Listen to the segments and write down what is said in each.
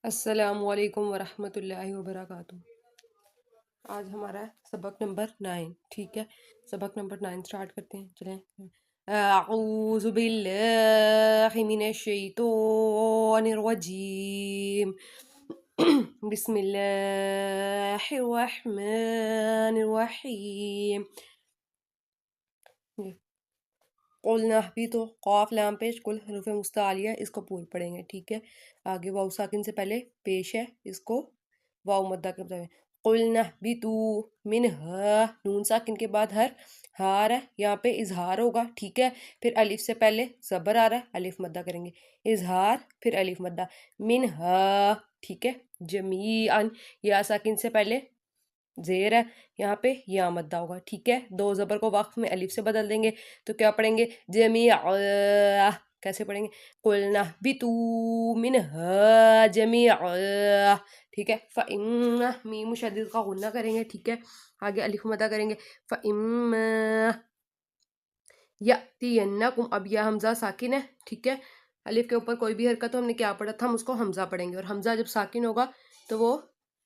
السلام علیکم ورحمۃ اللہ وبرکاتہ۔ آج ہمارا سبق نمبر 9، ٹھیک ہے، سبق نمبر 9 سٹارٹ کرتے ہیں، چلیں۔ اعوذ باللہ من الشیطان الرجیم، بسم اللہ الرحمن الرحیم۔ قلنا بھی تو قاف لام پیش کل حروف مستعلیہ، اس کو پور پڑھیں گے، ٹھیک ہے۔ آگے واو ساکن سے پہلے پیش ہے، اس کو واو مدہ کے بتائیں۔ قلنا بھی تو منہا، نون ساکن کے بعد ہار ہے، یہاں پہ اظہار ہوگا، ٹھیک ہے۔ پھر الف سے پہلے زبر آ رہا ہے، الف مدہ کریں گے، اظہار پھر الف مدہ، منہا، ٹھیک ہے۔ جمیعن، یا ساکن سے پہلے زیر ہے، یہاں پہ یا مدہ ہوگا، ٹھیک ہے۔ دو زبر کو وقف میں الف سے بدل دیں گے تو کیا پڑھیں گے؟ جمیعا، کیسے پڑھیں گے؟ قلنا اہبطوا منہا جمیعا، ٹھیک ہے۔ فَإِمَّا، میم مشدد کا غنہ کریں گے، ٹھیک ہے۔ آگے الف مدہ کریں گے، فَإِمَّا یَأْتِیَنَّکُم، اب یا حمزہ ساکن ہے، ٹھیک ہے۔ الف کے اوپر کوئی بھی حرکت ہو، ہم نے کیا پڑھا تھا؟ ہم اس کو حمزہ پڑھیں گے، اور حمزہ جب ساکن ہوگا تو وہ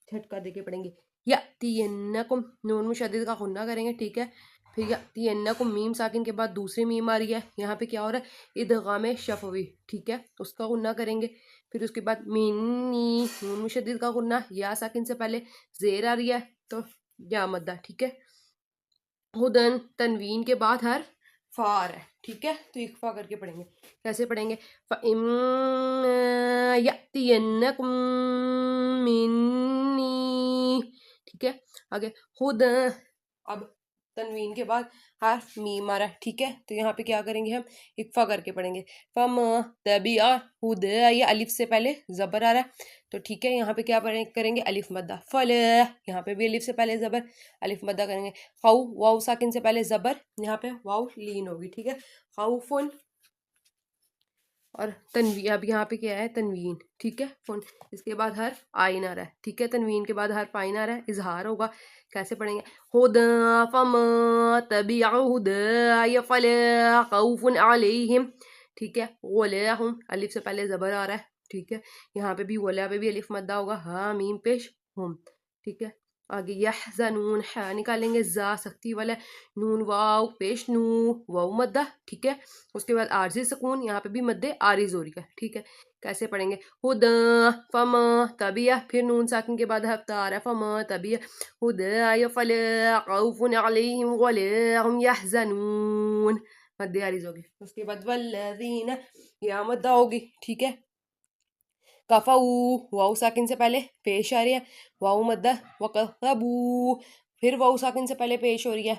جھٹکا دے کے پڑھیں گے۔ یَأْتِیَنَّکُم، نون مشدد کا غنہ کریں گے، ٹھیک ہے۔ پھر یَأْتِیَنَّکُم، میم ساکن کے بعد دوسری میم آ رہی ہے، یہاں پہ کیا ہو رہا ہے؟ ادغام شفوی، ٹھیک ہے، اس کا غنہ کریں گے۔ پھر اس کے بعد مینی، نون مشدد کا غنہ، یا ساکن سے پہلے زیر آ رہی ہے تو یا مدہ، ٹھیک ہے۔ ہدن، تنوین کے بعد فار ہے، ٹھیک ہے، تو اخفا کر کے پڑھیں گے، کیسے پڑھیں گے؟ فَإِمَّا يَأْتِيَنَّكُم مِّنِّي، ٹھیک ہے۔ آگے ہدن، اب تنوین کے بعد حرف میم آ رہا ہے، ٹھیک ہے، تو یہاں پہ کیا کریں گے؟ ہم اخفا کر کے پڑھیں گے۔ فَمَا تَبِعَ ہُدَا، یہ الف سے پہلے زبر آ رہا ہے تو ٹھیک ہے، یہاں پہ کیا کریں گے؟ الف مدہ۔ فَلَا، یہاں پہ بھی الف سے پہلے زبر، الف مدہ کریں گے۔ خو، واو ساکن سے پہلے زبر، یہاں پہ واو لین ہوگی، ٹھیک ہے۔ خوفن، اور تنوین، اب یہاں پہ کیا ہے؟ تنوین، ٹھیک ہے، فن، اس کے بعد حرف آئین آ رہا ہے، ٹھیک ہے، تنوین کے بعد حرف آئین آ رہا ہے، اظہار ہوگا، کیسے پڑھیں گے؟ ہدا فما تبع ہدای فلا خوف علیہم، ٹھیک ہے۔ غلاہم، الف سے پہلے زبر آ رہا ہے، ٹھیک ہے، یہاں پہ بھی غلا پہ بھی الف مدہ ہوگا، ہاں میم پیش ہم، ٹھیک ہے۔ آگے یحزنون، ہا نکالیں گے، زا سختی والا، نون واو پیش نو، واو مدہ، ٹھیک ہے۔ اس کے بعد عارضی سکون، یہاں پہ بھی مد عارض ہو رہی ہے، ٹھیک ہے، کیسے پڑھیں گے؟ ہدا فما تبع، پھر نون ساکن کے بعد حرف تا آ رہا ہے، فما تبع ہدای فلا خوف علیہم ولا هم یحزنون، مد عارض ہوگی۔ اس کے بعد والذین، یا مدہ ہوگی، ٹھیک ہے۔ کفو، واو ساکن سے پہلے پیش آ رہی ہے، واو مدہ، وکذبوا، پھر واو ساکن سے پہلے پیش ہو رہی ہے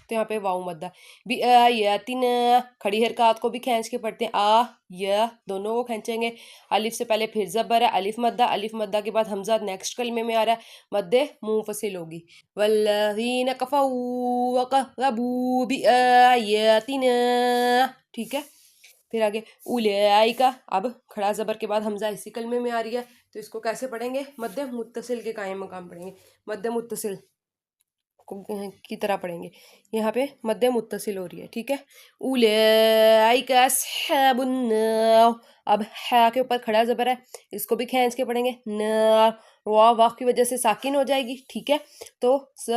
تو یہاں پہ واو مدہ۔ بآیاتنا، کھڑی حرکات کو بھی کھینچ کے پڑھتے ہیں، آ یا دونوں کو کھینچیں گے، الف سے پہلے پھر زبر ہے، الف مدہ، الف مدہ کے بعد حمزہ نیکسٹ کلمے میں آ رہا ہے، مد منفصل ہوگی۔ والذین کفروا وکذبوا بآیاتنا، ٹھیک ہے۔ پھر آگے اولئک، اب کھڑا زبر کے بعد حمزہ اسی کلمے میں آ رہی ہے تو اس کو کیسے پڑھیں گے؟ مد متصل کے قائم مقام پڑھیں گے، مد متصل کی طرح پڑھیں گے، یہاں پہ مد متصل ہو رہی ہے، ٹھیک ہے۔ اولئک اصحاب النار، اب ہا کے اوپر کھڑا زبر ہے، اس کو بھی کھینچ کے پڑھیں گے، نار، واو واو کی وجہ سے ساکن ہو جائے گی، ٹھیک ہے، تو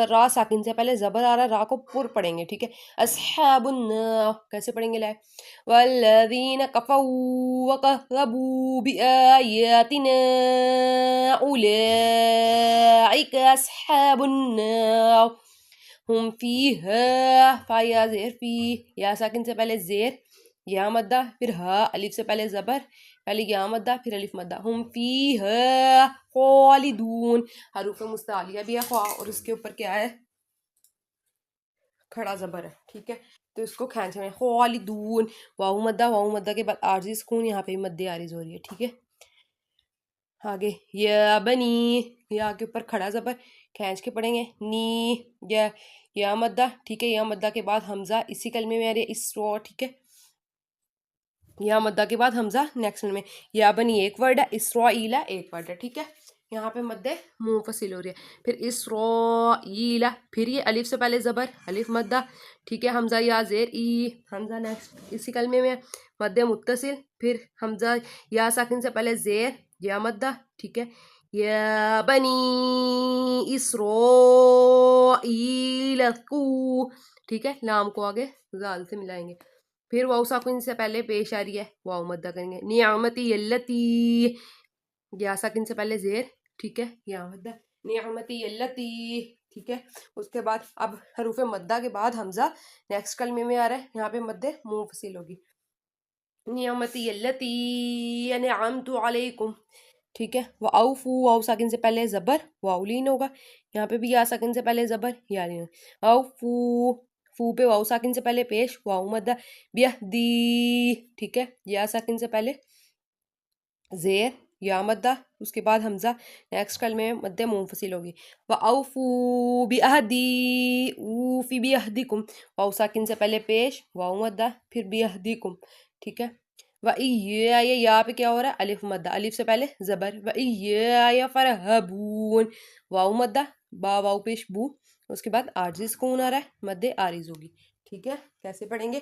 را ساکن سے پہلے زبر آ رہا ہے، را کو پر پڑھیں گے، ٹھیک ہے۔ اصحاب النار، کیسے پڑھیں گے؟ لائے والذین کفروا وکذبوا بآیاتنا اولئک اصحاب النار ہم فیہا، فا یا زیر، فی، یا ساکن سے پہلے زیر، یا مدہ، پھر ہا، الف سے پہلے زبر، پہلے یا مدہ پھر الف مدہ، ہم فیہا خالدون، حروف مستعلیہ بھی ہے خوا، اور اس کے اوپر کیا ہے؟ کھڑا زبر ہے، ٹھیک ہے، تو اس کو کھینچ رہے ہیں، خالدون، واو مدہ، واو مدہ کے بعد عارضی سکون، یہاں پہ مد عارض ہو رہی ہے، ٹھیک ہے۔ آگے یا بنی، یا کے اوپر کھڑا زبر کھینچ کے پڑھیں گے، نی، یا مدہ، ٹھیک ہے، یا مدہ کے بعد حمزہ اسی کلمے میں آ رہی ہے، اسرو، ٹھیک ہے، یا مدہ کے بعد حمزہ نیکسٹ میں، یا بنی ایک ورڈ ہے، اسرائیل ایک ورڈ ہے، ٹھیک ہے، یہاں پہ مد منفصل ہو رہی ہے۔ پھر اسرائیل، پھر یہ الف سے پہلے زبر، الف مدہ، ٹھیک ہے، حمزہ یا زیر، ای، حمزہ نیکسٹ اسی کلمے میں، مد متصل، پھر حمزہ یا ساکن سے پہلے زیر، یا مدہ، ٹھیک ہے. یا بنی اسرائیل اذکروا، ٹھیک ہے، لام کو آگے زال سے ملائیں گے. پھر واؤ ساکن سے پہلے پیش آ رہی ہے، واؤ مدہ کریں گے. نعمتی التی، یا ساکن سے پہلے زیر، ٹھیک ہے، یا مدہ. نعمتی التی، ٹھیک ہے. اس کے بعد اب حروف مدہ کے بعد حمزہ نیکسٹ کلمے میں آ رہا ہے، یہاں پہ مدہ منفصل ہوگی. نعمتی التی انعمت علیکم، ٹھیک ہے. وَأَوْفُوا، واؤ ساکن سے پہلے زبر، واؤ لین ہوگا. یہاں پہ بھی یا ساکن سے پہلے زبر، یا لین. اوفو، فو پہ واؤ ساکن سے پہلے پیش، واؤ مدہ. بیہدی، ٹھیک ہے، یا ساکن سے پہلے زیر، یا مدہ. اس کے بعد حمزہ نیکسٹ کلمے میں مدہ منفصل ہوگی. وَأَوْفُوا بِعَہْدِی، اوفی بیہدکم، واؤ ساکن سے پہلے پیش، واؤ مدہ، پھر بیہدکم، ٹھیک ہے. وَإِيَّایَ، یا پہ کیا ہو رہا ہے؟ الف مدہ، الف سے پہلے زبر. وَإِيَّایَ فَارْہَبُونَ، واؤ مدہ، با واؤ پیش بو. اس کے بعد عارضی سکون آ رہا ہے، مدہ عارض ہوگی. ٹھیک ہے، کیسے پڑھیں گے؟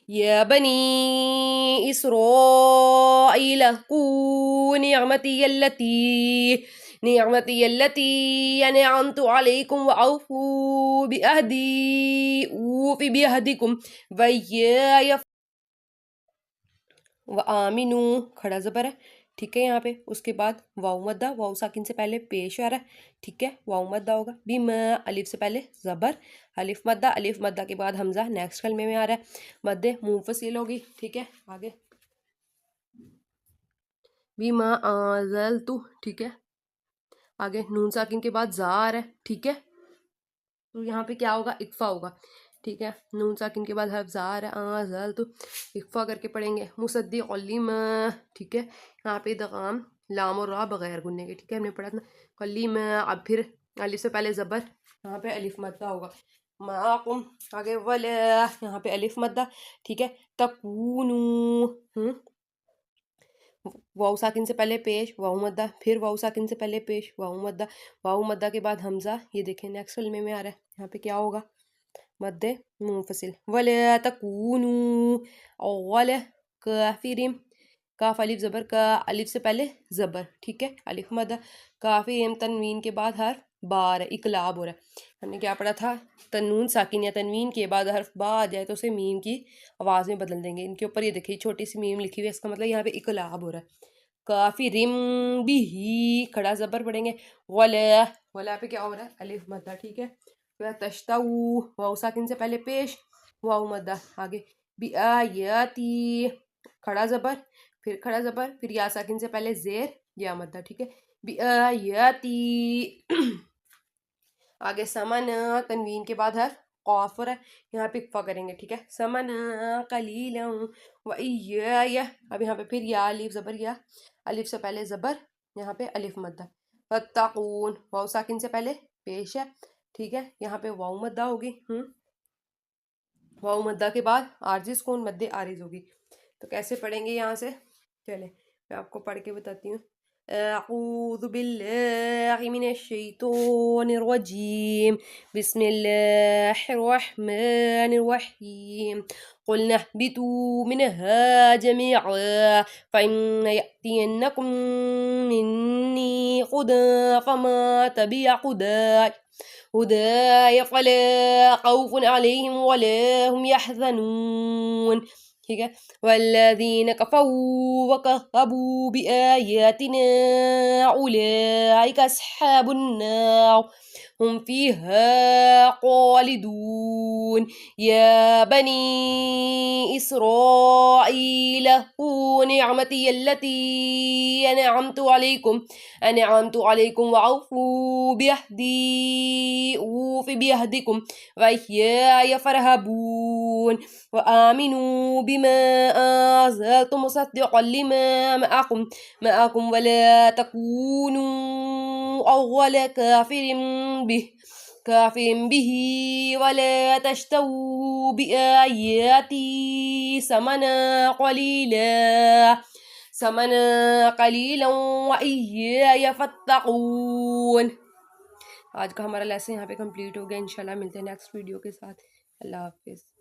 یا بنی اسرائیل اذکروا نعمتی التی انعمت علیکم وأوفوا بعہدی اوف بعہدکم وإیایا وآمنوا، کھڑا زبر ہے، ٹھیک ہے یہاں پہ. اس کے بعد واؤ مدہ، واؤ ساکن سے پہلے پیش آ رہا ہے، ٹھیک ہے، واؤ مدہ ہوگا. بما، الف سے پہلے زبر، الف مدہ، الف مدہ کے بعد حمزہ نیکسٹ کلمے میں آ رہا ہے، مدہ منفصل ہوگی. ٹھیک ہے، آگے بما انزلت، ٹھیک ہے. آگے نون ساکن کے بعد زا آ رہا ہے، ٹھیک ہے، تو یہاں پہ کیا ہوگا؟ اکفا ہوگا. ٹھیک ہے، نون ساکن کے بعد حرف زا آ رہا ہے، انزلت، اکفا کر کے پڑھیں گے. مصدق لما، ٹھیک ہے، یہاں پہ ادغام لام اور را بغیر گننے کے، ٹھیک ہے، ہم نے پڑھا تھا. قلیم، اب پھر الف سے پہلے زبر، یہاں پہ الف مدہ ہوگا. معکم، آگے ولا، یہاں پہ الف مدہ، ٹھیک ہے. تکونو، واؤ ساکن سے پہلے پیش، واؤ مدہ، پھر واؤ ساکن سے پہلے پیش، واؤ مدہ. واؤ مدہ کے بعد حمزہ، یہ دیکھیں نیکسٹ کلمے میں آ رہا ہے، یہاں پہ کیا ہوگا؟ مدہ منفصل. ولا تکونو اول کافرین، کاف الف زبر، کا الف سے پہلے زبر، ٹھیک ہے، الف مدہ. کافرین، تنوین کے بعد حرف با آ رہا ہے، اقلاب ہو رہا ہے. ہم نے کیا پڑھا تھا؟ تنون ساکن یا تنوین کے بعد حرف با آ جائے تو اسے میم کی آواز میں بدل دیں گے. ان کے اوپر یہ دیکھیے چھوٹی سی میم لکھی ہوئی ہے، اس کا مطلب یہاں پہ اقلاب ہو رہا ہے. کافرم بھی، کھڑا زبر پڑھیں گے. ولا، ولا پہ کیا ہو رہا ہے؟ الف مدہ، ٹھیک ہے. تشتو، واؤ ساکن سے پہلے پیش، واؤ مدہ. آگے بیاتی، کھڑا زبر، پھر کھڑا زبر، پھر یا ساکن سے پہلے زیر، یا مدہ، ٹھیک ہے. بیاتی. آگے سمن، تنوین کے بعد ہے قاف ہے، یہاں پہ اکفا کریں گے، ٹھیک ہے. سمن قلیلا وإیایا، اب یہاں پہ پھر یا الف زبر، یا الف سے پہلے زبر، یہاں پہ الف مدہ. فاتقون، واؤ ساکن سے پہلے پیش ہے، ٹھیک ہے، یہاں پہ واؤ مدہ ہوگی. واؤ مدہ کے بعد عارضی سکون، مدہ عارض ہوگی. تو کیسے پڑھیں گے یہاں سے؟ چلیں میں آپ کو پڑھ کے بتاتی ہوں. اعوذ باللہ من الشیطان الرجیم، بسم اللہ الرحمن الرحیم. قلنا اهبطوا منها جميعا فإن يأتينكم مني هدى فما تبع هداي فلا خوف عليهم ولا هم يحزنون. ٹھیک ہے. والذین کفروا وکذبوا بآیاتنا اولئک اصحاب النار هم فیہا خالدون. یا بنی اسرائیل اذکروا نعمتی التی انعمت علیکم وأوفوا بعہدی اوف بعہدکم وإیایا فارہبون. وآمنوا بما أنزلت مصدقا لما معكم ولا تكونوا أول كافر به ولا تشتروا بآياتي ثمنا قليلا وإياي فاتقون. آج کا ہمارا لیسن یہاں پہ کمپلیٹ ہو گیا. انشاءاللہ ملتے ہیں نیکسٹ ویڈیو کے ساتھ. اللہ حافظ.